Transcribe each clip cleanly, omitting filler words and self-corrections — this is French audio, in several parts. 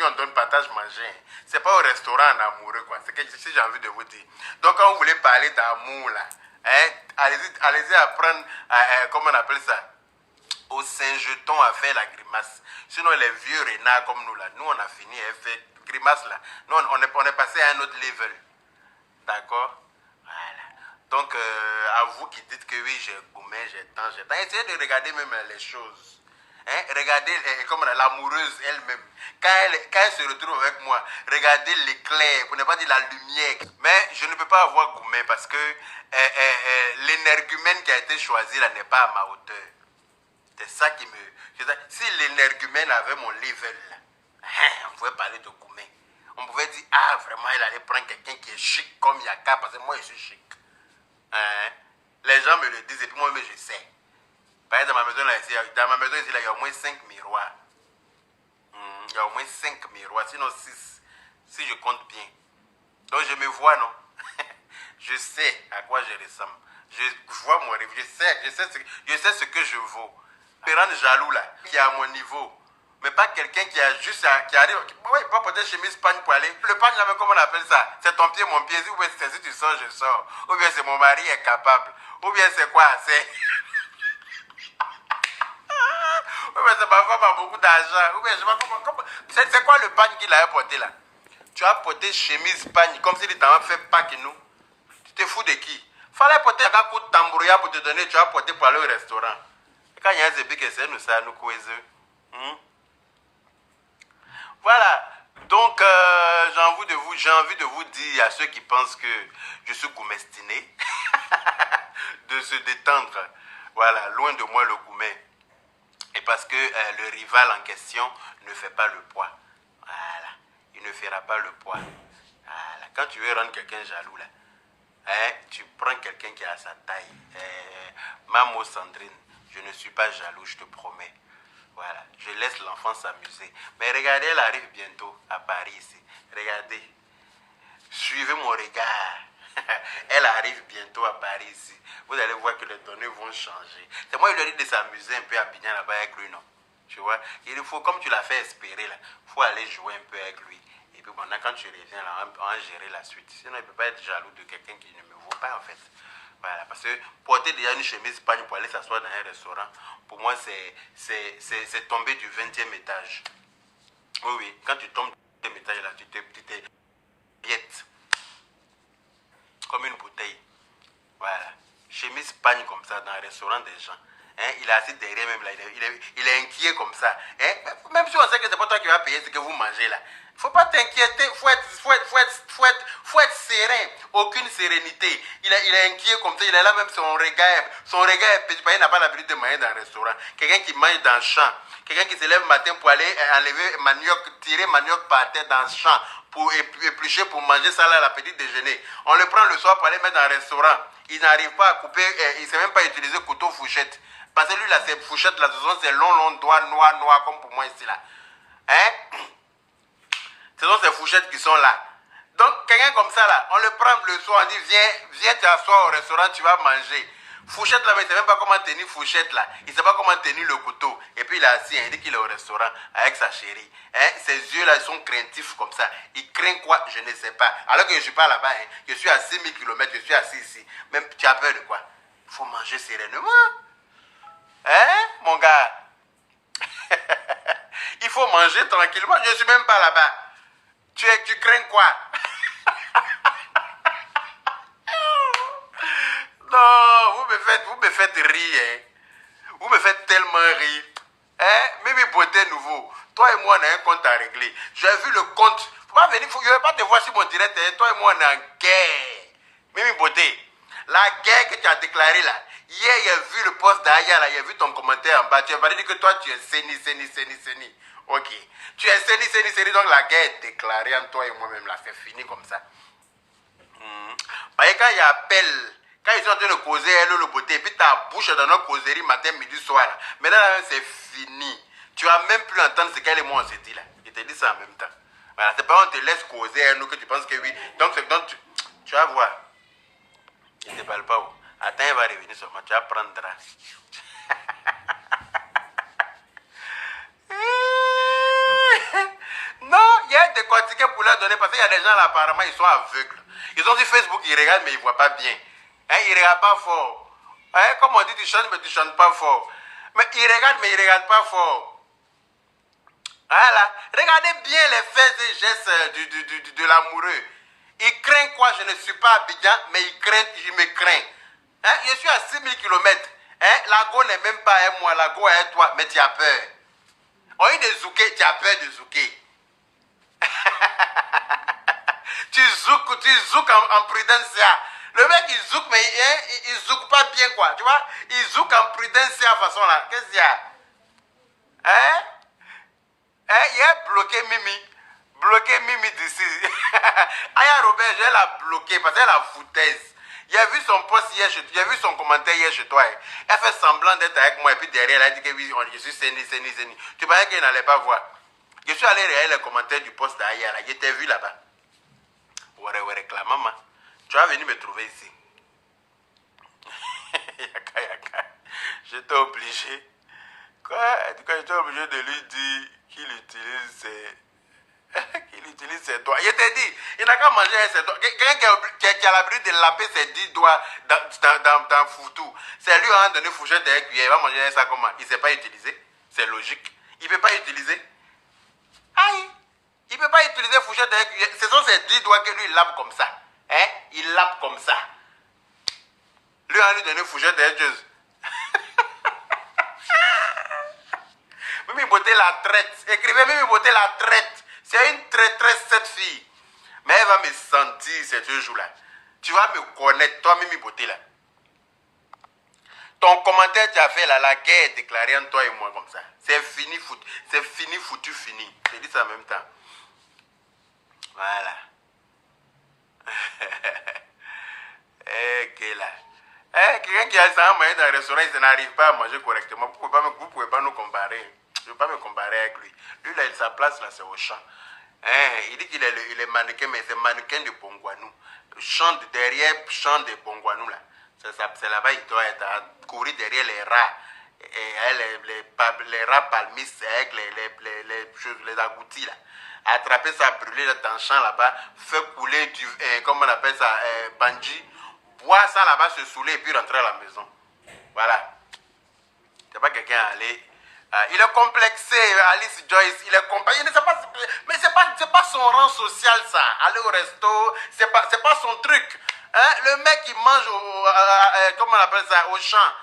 puis on donne partage manger. C'est pas au restaurant en amoureux, quoi. C'est que si j'ai envie de vous dire. Donc, quand vous voulez parler d'amour, là, hein, allez-y apprendre, comment on appelle ça, au Saint-Jeton à faire la grimace. Sinon, les vieux renards comme nous, là, nous, on a fini à faire grimace, là. Nous, on est passé à un autre level. D'accord? Voilà. Donc, à vous qui dites que oui, j'ai gommé, j'ai tant, essayez de regarder même les choses. Hein? Regardez comme l'amoureuse elle-même. Quand elle se retrouve avec moi, regardez l'éclair, pour ne pas dire la lumière. Mais je ne peux pas avoir gommé parce que l'énergumène qui a été choisi là n'est pas à ma hauteur. C'est ça qui me... Si l'énergumène avait mon level, là, hein, on pouvait parler de gommé. On pouvait dire, ah, vraiment, il allait prendre quelqu'un qui est chic comme Yaka, parce que moi, je suis chic. Hein? Les gens me le disent, et puis moi, mais je sais. Par exemple, dans ma maison, ici, il y a au moins 5 miroirs. Il y a au moins 5 miroirs, sinon 6, si je compte bien. Donc, je me vois, non? Je sais à quoi je ressemble. Je vois mon rêve, je sais ce que je vaux. Me rendre jaloux, là, qui est à mon niveau. Mais pas quelqu'un qui a juste qui arrive, ouais, il peut porter chemise pagne pour aller. Le pagne, là, comment on appelle ça? C'est ton pied, mon pied. Ou bien c'est si tu sors, je sors. Ou bien c'est mon mari est capable. Ou bien c'est quoi? C'est... Ou bien c'est ma femme a beaucoup d'argent. Ou bien je sais pas comment... C'est quoi le pagne qu'il a porté là? Tu as porté chemise pagne comme si tu t'avais fait Pâques nous. Tu te fous de qui? Fallait porter un coup de tambouria pour te donner, tu as porté pour aller au restaurant. Quand il y a un zébi qui essaie, nous ça nous couez. Voilà. Donc, j'ai envie de vous dire à ceux qui pensent que je suis goumestiné de se détendre. Voilà, loin de moi le goumet. Et parce que le rival en question ne fait pas le poids. Voilà. Il ne fera pas le poids. Voilà. Quand tu veux rendre quelqu'un jaloux, là, hein, tu prends quelqu'un qui a sa taille. Maman Sandrine, je ne suis pas jaloux, je te promets. Voilà, je laisse l'enfant s'amuser. Mais regardez, elle arrive bientôt à Paris ici. Regardez. Suivez mon regard. Elle arrive bientôt à Paris ici. Vous allez voir que les données vont changer. C'est moi qui lui ai dit de s'amuser un peu à Bignan là-bas avec lui, non? Tu vois? Il faut, comme tu l'as fait espérer là, il faut aller jouer un peu avec lui. Et puis maintenant, quand tu reviens là, on va gérer la suite. Sinon, il ne peut pas être jaloux de quelqu'un qui ne me vaut pas en fait. Voilà, parce que porter déjà une chemise pagne pour aller s'asseoir dans un restaurant, pour moi, c'est tomber du 20e étage. Oui, oui, quand tu tombes du 20e étage, là, tu te billettes comme une bouteille. Voilà, chemise pagne comme ça dans un restaurant des gens. Hein, il est assis derrière même là, il est inquiet comme ça. Hein? Même si on sait que c'est pas toi qui vas payer ce que vous mangez là. Il ne faut pas t'inquiéter, faut être serein, aucune sérénité. Il est inquiet comme ça, il a là même son regard est petit, il n'a pas l'habitude de manger dans un restaurant. Quelqu'un qui mange dans le champ, quelqu'un qui se lève le matin pour aller enlever manioc, tirer manioc par terre dans le champ, pour éplucher, pour manger ça là à la petite déjeuner. On le prend le soir pour aller mettre dans un restaurant. Il n'arrive pas à couper, il ne sait même pas utiliser couteau fourchette. Parce que lui là, ces fourchettes là, ce sont ces longs doigts noirs comme pour moi ici là. Hein? Ce sont ces fourchettes qui sont là. Donc, quelqu'un comme ça, là, on le prend le soir, on dit, viens t'asseoir au restaurant, tu vas manger. Fourchette, là, mais il ne sait même pas comment tenir fourchette, là. Il ne sait pas comment tenir le couteau. Et puis, il est assis, hein, il dit qu'il est au restaurant avec sa chérie. Hein? Ses yeux, là, ils sont craintifs comme ça. Il craint quoi? Je ne sais pas. Alors que je ne suis pas là-bas, hein. Je suis à 6000 km, je suis assis ici. Même, tu as peur de quoi? Il faut manger sereinement. Hein, mon gars? Il faut manger tranquillement. Je ne suis même pas là-bas. Tu crains quoi? Non, vous me faites rire. Hein. Vous me faites tellement rire. Hein? Même beauté nouveau. Toi et moi, on a un compte à régler. J'ai vu le compte. Faut pas venir, je ne vais pas te voir sur mon direct. Hein. Toi et moi, on est en guerre. Même beauté. La guerre que tu as déclarée là. Hier, il a vu le post d'Aya là. Il a vu ton commentaire en bas. Tu as dit que toi, tu es séni. Ok. Tu es séni. Donc la guerre est déclarée entre toi et moi-même là. C'est fini comme ça. Parce que quand il appelle, quand ils sont en train de causer, elle le beauté, et puis ta bouche dans notre causerie matin, midi, soir. Là. Maintenant, c'est fini. Tu vas même plus entendre ce qu'elle et moi on se dit là. Je te dis ça en même temps. Voilà, c'est pas on te laisse causer à nous que tu penses que oui. Donc tu vas voir. Il ne te parle pas où. Attends, il va revenir sur moi. Tu vas prendre. Non, décortiquer pour leur donner, parce qu'il y a des gens là, apparemment, ils sont aveugles. Ils ont dit Facebook, ils regardent, mais ils ne voient pas bien. Hein, ils ne regardent pas fort. Hein, comme on dit, tu chantes, mais tu ne chantes pas fort. Mais ils regardent, mais ils ne regardent pas fort. Voilà. Regardez bien les faits et gestes de l'amoureux. Il craint quoi? Je ne suis pas Abidjan, mais il me craint. Hein? Je suis à 6000 km. Hein? La go n'est même pas à moi, la go est à toi, mais tu as peur. On dit de zouker, tu as peur de zouker. tu zouk en prudencia. Le mec il zouk, mais il zouk pas bien quoi. Tu vois? Il zouk en prudencia façon là. Qu'est-ce qu'il y a? Hein? Hein? Il a bloqué Mimi. Bloqué Mimi d'ici. Aya Robert, je vais la bloquer parce qu'elle a foutaise. J'ai vu son post hier, j'ai vu son commentaire hier chez toi. Elle fait semblant d'être avec moi et puis derrière elle a dit que oui, je suis Séni. Tu pensais qu'elle n'allait pas voir. Je suis allé regarder les commentaires du post d'Aya. Je t'ai vu là-bas. Ouais, maman. Tu vas venir me trouver ici. Yaka. J'étais obligé. Quoi? Quand j'étais obligé de lui dire qu'il utilise ses doigts. Je t'ai dit, il n'a qu'à manger ses doigts. Quelqu'un qui a l'habitude de laper ses 10 doigts dans foutou. C'est lui qui a donné fourchette et cuillère. Il va manger ça comment? Il ne sait pas utiliser. C'est logique. Il ne peut pas utiliser. Aïe! Il ne peut pas utiliser fourchette et cuillère. Ce sont ses 10 doigts que lui il lappe comme ça. Hein? Il lappe comme ça. Lui a lui donné fourchette et chose. Mimi Beauté la traite. Écrivez Mimi Beauté la traite. C'est une traîtresse cette fille. Mais elle va me sentir ces 2 jours-là. Tu vas me connaître, toi Mimi Beauté là. Ton commentaire tu as fait là, la guerre est déclarée entre toi et moi comme ça. C'est fini, foutu. Je dis ça en même temps. Voilà. Quelqu'un qui a ça en moyen dans le restaurant, il n'arrive pas à manger correctement. Vous ne pouvez pas nous comparer. Je ne veux pas me comparer avec lui. Lui, là, sa place, là, c'est au champ. Il dit qu'il est mannequin, mais c'est mannequin de Bongwanou. Champ de derrière, champ de Bongwanou, là. C'est là-bas, il doit être à courir derrière les rats. Les rats palmistes avec les agoutis, là. Attraper ça, brûler dans le champ, là-bas. Faire couler du, comment on appelle ça, bandji. Boire ça là-bas, se saouler et puis rentrer à la maison. Voilà. C'est pas quelqu'un aller. Il est complexé, Alice Joyce. Il est complexé. Mais c'est pas son rang social, ça. Aller au resto, c'est pas son truc. Hein? Le mec, il mange comment on appelle ça, au champ.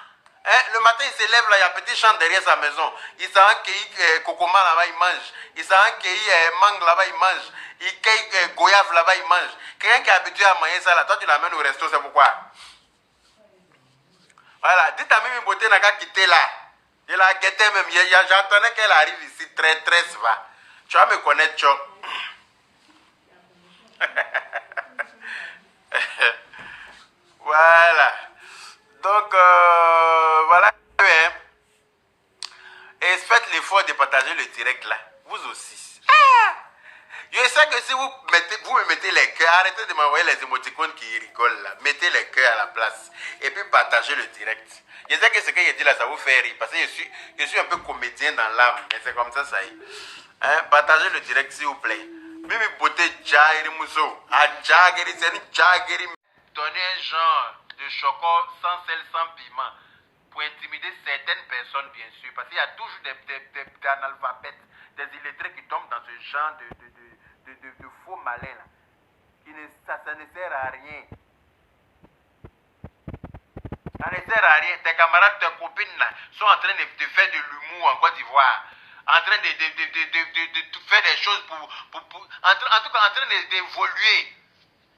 Hein? Le matin, il se lève là, il y a un petit champ derrière sa maison. Il s'en cueille cocoma là-bas, il mange. Il s'en cueille mangue là-bas, il mange. Il cueille goyave là-bas, il mange. Quelqu'un qui est habitué à manger ça là, toi tu l'amènes au resto, c'est pourquoi? Voilà, dites à Mimi Beauté n'a qu'à quitter là. Je la guettais même, j'attendais qu'elle arrive ici, très va. Tu vas me connaître, Tcho. Voilà. Donc, voilà. Et faites l'effort de partager le direct là. Vous aussi. Je sais que si vous me mettez les cœurs, arrêtez de m'envoyer les émoticônes qui rigolent là. Mettez les cœurs à la place. Et puis partagez le direct. Je sais que ce que je dis là, ça vous fait rire. Parce que je suis un peu comédien dans l'âme. Mais c'est comme ça y est. Hein? Partagez le direct s'il vous plaît. Mimi Beauté Djageri Mousso. Djageri, c'est une Djageri. Donnez un genre de chocolat sans sel, sans piment. Pour intimider certaines personnes, bien sûr. Parce qu'il y a toujours des analphabètes, des illettrés qui tombent dans ce genre de faux malins là. Ça ne sert à rien. Ça ne sert à rien. Tes camarades, tes copines là, sont en train de faire de l'humour en Côte d'Ivoire. En train de faire des choses en tout cas en train d'évoluer.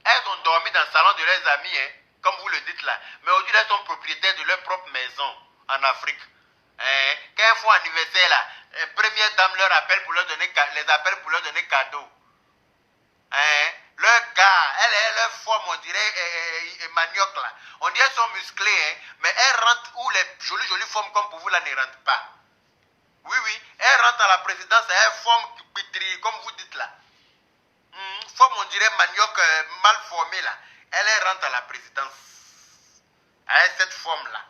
Elles ont dormi dans le salon de leurs amis, hein, comme vous le dites là. Mais aujourd'hui, elles sont propriétaires de leur propre maison en Afrique. Quand elles font anniversaire là, première dame leur appelle pour leur donner, les appelle pour leur donner cadeau. Leur gars, leur forme, on dirait manioc là. On dirait qu'elles sont musclées, hein, mais elles rentrent où les jolies formes comme pour vous là ne rentrent pas. Oui, elles rentrent à la présidence, elles forment pitri, comme vous dites là. Forme, on dirait manioc mal formé là. Elle rentre à la présidence. Avec cette forme-là.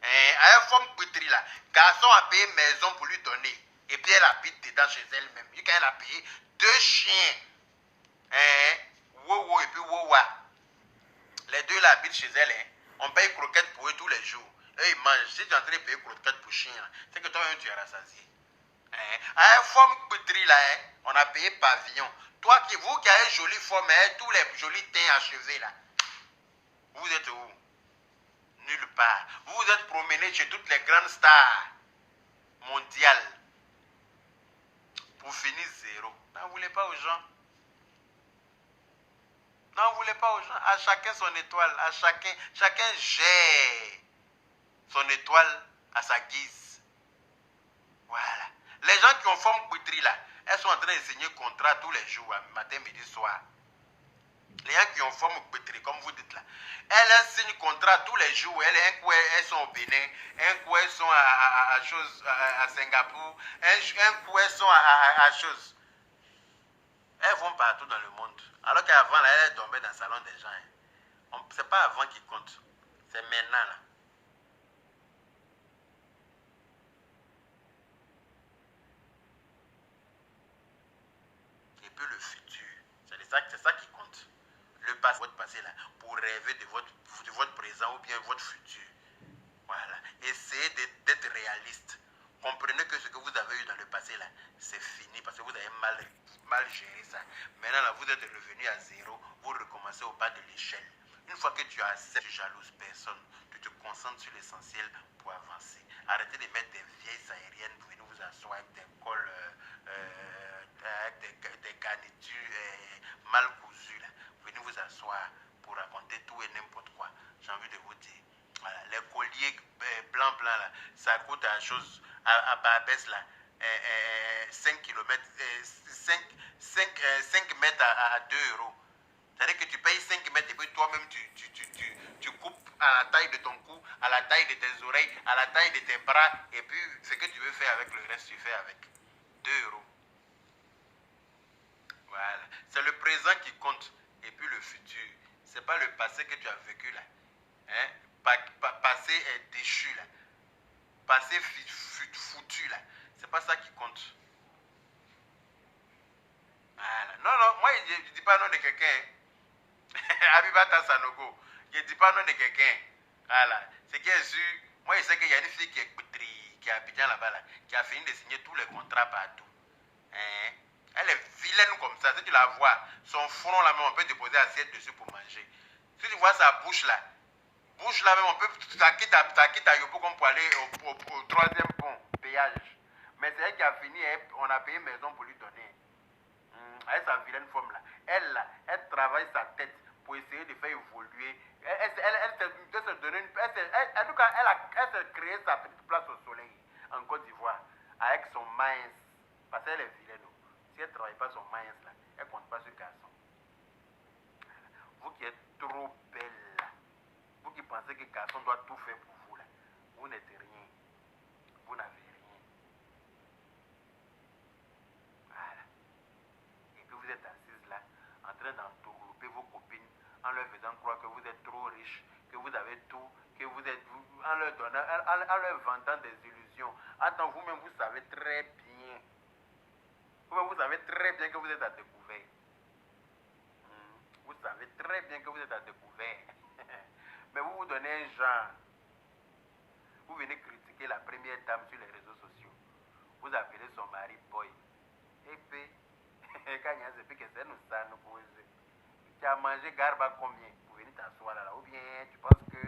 Avec forme pétrie là. Garçon a payé maison pour lui donner. Et puis elle habite dedans chez elle-même. Quand elle a payé deux chiens. Hein? Wowo et puis Wowa. Les deux là habitent chez elle. Hein? On paye croquettes pour eux tous les jours. Eux ils mangent. Si tu es en train de payer croquettes pour chien, c'est que toi-même tu es rassasié. Hein? À une forme petite là, hein? On a payé pavillon. Toi, vous qui avez une jolie forme, hein? Tous les jolis teints achevés là. Vous êtes où? Nulle part. Vous vous êtes promené chez toutes les grandes stars mondiales. Pour finir zéro. N'en voulez pas aux gens. N'en voulez pas aux gens. À chacun son étoile. À chacun gère son étoile à sa guise. Voilà. Les gens qui ont forme poutrie là, elles sont en train de signer contrat tous les jours, matin, midi, soir. Les gens qui ont forme poutrie, comme vous dites là, elles signent contrat tous les jours. Un coup, elles sont au Bénin, un coup, elles sont à Singapour, un coup, elles sont à chose. Elles vont partout dans le monde. Alors qu'avant, elles tombaient dans le salon des gens. Hein. C'est pas avant qui compte. C'est maintenant là. Et puis le futur. C'est ça qui compte. Le passé, votre passé là, pour rêver de votre présent ou bien votre futur. Voilà. Essayez d'être réaliste. Comprenez que ce que vous avez eu dans le passé là, c'est fini parce que vous avez mal géré ça. Maintenant là, vous êtes revenu à zéro, vous recommencez au bas de l'échelle. Une fois que tu acceptes, tu jalouses personne, tu te concentres sur l'essentiel pour avancer. Arrêtez de mettre des vieilles aériennes, vous venez vous asseoir avec des cols, avec des garnitures mal cousues là. Vous venez vous asseoir pour raconter tout et n'importe quoi. J'ai envie de vous dire. Voilà, les colliers blancs là, ça coûte à chose à Barbès là, 5 km, 5 mètres à 2 euros. C'est-à-dire que tu payes 5 mètres et puis toi-même tu coupes à la taille de ton cou, à la taille de tes oreilles, à la taille de tes bras et puis ce que tu veux faire avec le reste, tu fais avec 2 euros. Voilà, c'est le présent qui compte et puis le futur. C'est pas le passé que tu as vécu là. Hein? Passé est déchu là. Passé foutu là. C'est pas ça qui compte. Voilà. Non, moi je ne dis pas non de quelqu'un. Abibata Sanogo. Je ne dis pas non de quelqu'un. Voilà. Ce qui est sûr, moi je sais qu'il y a une fille qui est pétrie, qui est à Abidjan là-bas là, qui a fini de signer tous les contrats partout. Hein? Elle est vilaine comme ça. Si tu la vois, son front là même, on peut déposer assiette dessus pour manger. Si tu vois sa bouche là même, on peut, ça quitte à Yopougon pour aller au troisième pont, péage. Mais c'est elle qui a fini, on a payé maison pour lui donner. Elle, sa vilaine forme là. Elle travaille sa tête pour essayer de faire évoluer. Elle s'est donné elle s'est créé sa petite place au soleil en Côte d'Ivoire avec son mince. Parce qu'elle est vilaine. Si elle ne travaille pas son mince là, elle ne compte pas sur garçon. Vous qui êtes trop belle là. Vous qui pensez que garçon doit tout faire pour vous là, vous n'êtes rien. Vous n'avez rien. Voilà. Et puis vous êtes assise là, en train d'entourlouper vos copines, en leur faisant croire que vous êtes trop riche, que vous avez tout, que vous êtes, en leur donnant, en leur vendant des illusions. Attends, vous-même vous savez très bien. Vous-même vous savez très bien que vous êtes à découvert. Vous savez très bien que vous êtes à découvert. Mais vous vous donnez un genre. Vous venez critiquer la première dame sur les réseaux sociaux. Vous appelez son mari boy. Et puis, quand il y a ce que c'est nous ça, nous poser. Tu as mangé garba combien pour venir t'asseoir là, ou bien tu penses que